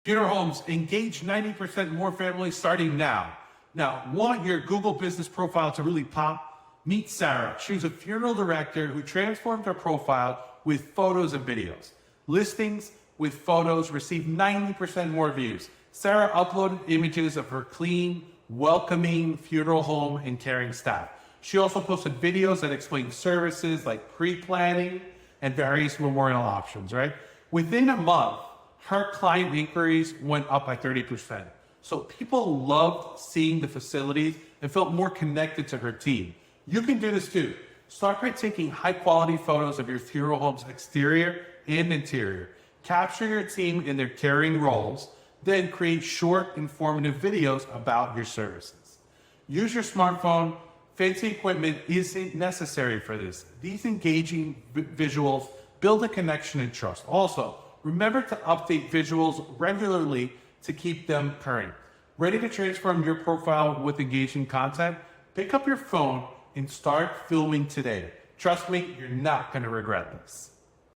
Funeral Homes engage 90% more families starting now. Now, want your Google business profile to really pop? Meet Sarah. She's a funeral director who transformed her profile with photos and videos. Listings with photos receive 90% more views. Sarah uploaded images of her clean, welcoming funeral home and caring staff. She also posted videos that explain services like pre-planning and various memorial options, right? Within a month, her client inquiries went up by 30%. So people loved seeing the facilities and felt more connected to her team. You can do this too. Start by taking high quality photos of your funeral home's exterior and interior. Capture your team in their caring roles, then create short, informative videos about your services. Use your smartphone. Fancy equipment isn't necessary for this. These engaging visuals build a connection and trust. Also, remember to update visuals regularly to keep them current. Ready to transform your profile with engaging content? Pick up your phone and start filming today. Trust me, you're not going to regret this.